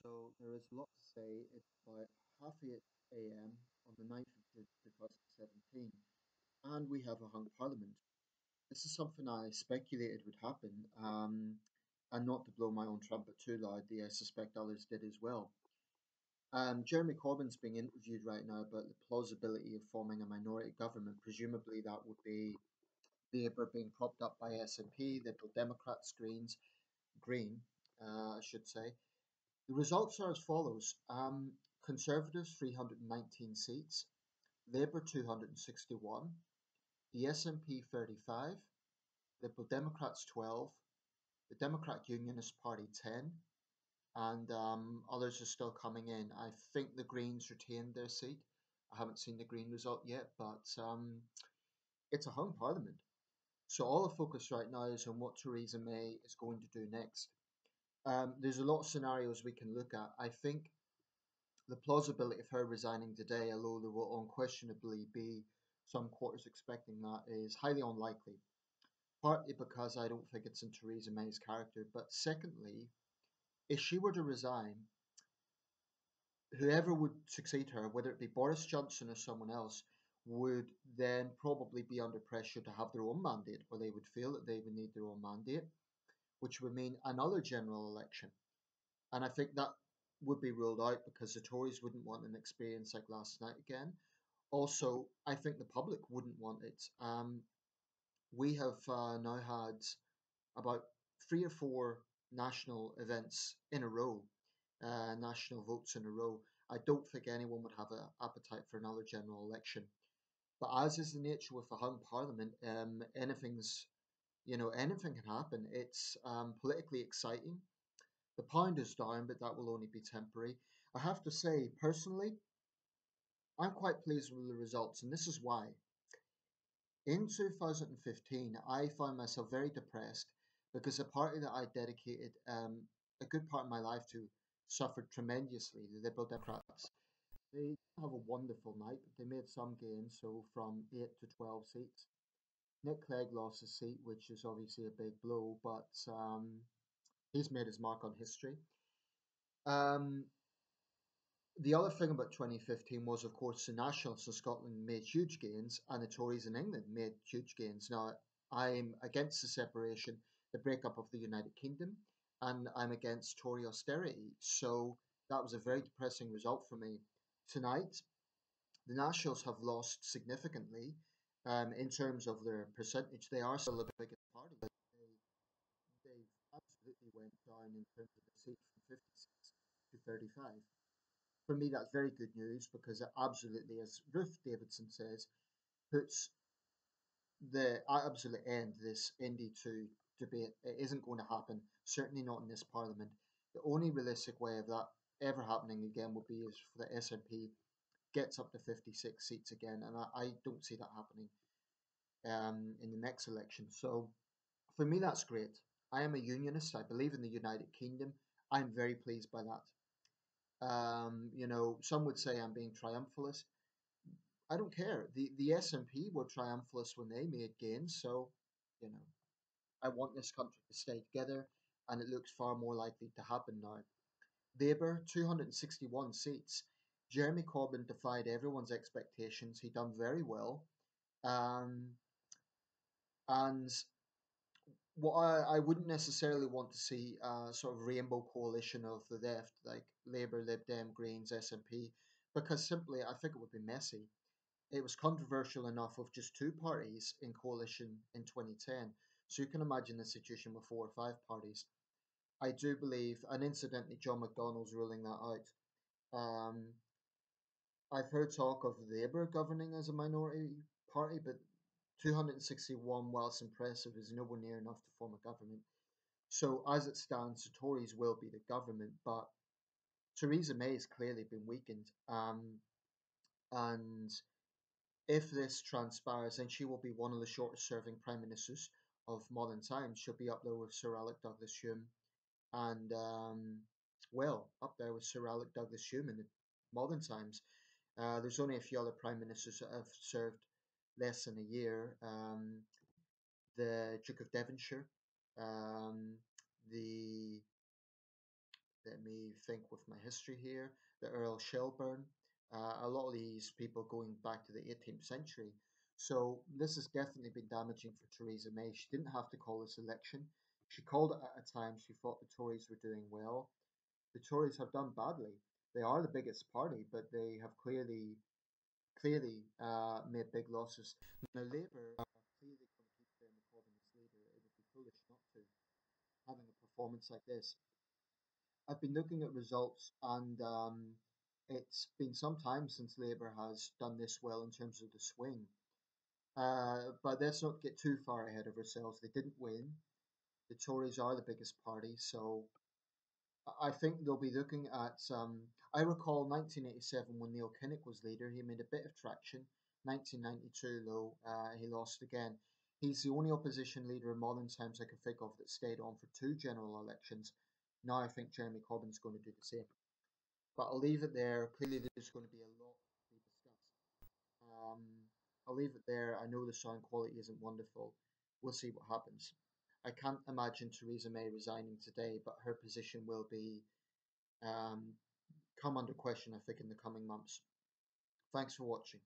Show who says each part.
Speaker 1: So there is a lot to say. It's about half 8 a.m. on the 9th of June 2017, and we have a hung parliament. This is something I speculated would happen, and not to blow my own trumpet too loudly, I suspect others did as well. Jeremy Corbyn's being interviewed right now about the plausibility of forming a minority government. Presumably, that would be Labour being propped up by SNP, Liberal Democrats, Green, I should say. The results are as follows: Conservatives 319 seats, Labour 261, the SNP 35, Liberal Democrats 12, the Democratic Unionist Party 10, and others are still coming in. I think the Greens retained their seat. I haven't seen the Green result yet, but it's a hung parliament. So all the focus right now is on what Theresa May is going to do next. There's a lot of scenarios we can look at. I think the plausibility of her resigning today, although there will unquestionably be some quarters expecting that, is highly unlikely. Partly because I don't think it's in Theresa May's character, but secondly, if she were to resign, whoever would succeed her, whether it be Boris Johnson or someone else, would then probably be under pressure to have their own mandate, or they would feel that they would need their own mandate, which would mean another general election. And I think that would be ruled out because the Tories wouldn't want an experience like last night again. Also, I think the public wouldn't want it. We have now had about 3 or 4 national events in a row, national votes in a row. I don't think anyone would have an appetite for another general election. But as is the nature with a hung parliament, anything can happen. It's politically exciting. The pound is down, but that will only be temporary. I have to say, personally, I'm quite pleased with the results, and this is why. In 2015, I found myself very depressed because the party that I dedicated a good part of my life to suffered tremendously, the Liberal Democrats. They have a wonderful night, but they made some gains, so from 8 to 12 seats. Nick Clegg lost his seat, which is obviously a big blow, but he's made his mark on history. Um, the other thing about 2015 was, of course, the Nationalists in Scotland made huge gains and the Tories in England made huge gains. Now, I'm against the separation, the breakup of the United Kingdom, and I'm against Tory austerity. So that was a very depressing result for me. Tonight, the Nationals have lost significantly in terms of their percentage. They are still the biggest party, but they've absolutely went down in terms of the seat from 56 to 35. For me, that's very good news because it absolutely, as Ruth Davidson says, puts the absolute end to this ND2 debate. It isn't going to happen, certainly not in this parliament. The only realistic way of that ever happening again would be if the SNP gets up to 56 seats again, and I don't see that happening in the next election. So for me, that's great. I am a unionist. I believe in the United Kingdom. I'm very pleased by that. Some would say I'm being triumphalist. I don't care. The SNP were triumphalists when they made gains, so you know I want this country to stay together, and it looks far more likely to happen now. Labour, 261 seats. Jeremy Corbyn defied everyone's expectations. He done very well, um, and what I wouldn't necessarily want to see a sort of rainbow coalition of the left, like Labour, Lib Dem, Greens, SNP, because simply I think it would be messy. It was controversial enough with just 2 parties in coalition in 2010. So you can imagine the situation with 4 or 5 parties. I do believe, and incidentally, John McDonnell's ruling that out. Um, I've heard talk of Labour governing as a minority party, but 261, whilst impressive, is nowhere near enough to form a government. So as it stands, the Tories will be the government, but Theresa May has clearly been weakened. And if this transpires, then she will be one of the shortest serving prime ministers of modern times. She'll be up there with Sir Alec Douglas Hume and, up there with Sir Alec Douglas Hume in the modern times. There's only a few other prime ministers that have served less than a year. The Duke of Devonshire, um, the let me think with my history here. The Earl Shelburne, a lot of these people going back to the 18th century. So this has definitely been damaging for Theresa May. She didn't have to call this election. She called it at a time she thought the Tories were doing well. The Tories have done badly. They are the biggest party, but they have clearly made big losses. Now Labour are clearly going to keep Jeremy Corbyn as leader. It would be foolish not to, having a performance like this. I've been looking at results, and it's been some time since Labour has done this well in terms of the swing. But let's not get too far ahead of ourselves. They didn't win. The Tories are the biggest party, so I think they'll be looking at. I recall 1987 when Neil Kinnock was leader, he made a bit of traction. 1992, though, he lost again. He's the only opposition leader in modern times I can think of that stayed on for two general elections. Now I think Jeremy Corbyn's going to do the same. But I'll leave it there. Clearly, there's going to be a lot to be discussed. Um, I'll leave it there. I know the sound quality isn't wonderful. We'll see what happens. I can't imagine Theresa May resigning today, but her position will be um, come under question, I think, in the coming months. Thanks for watching.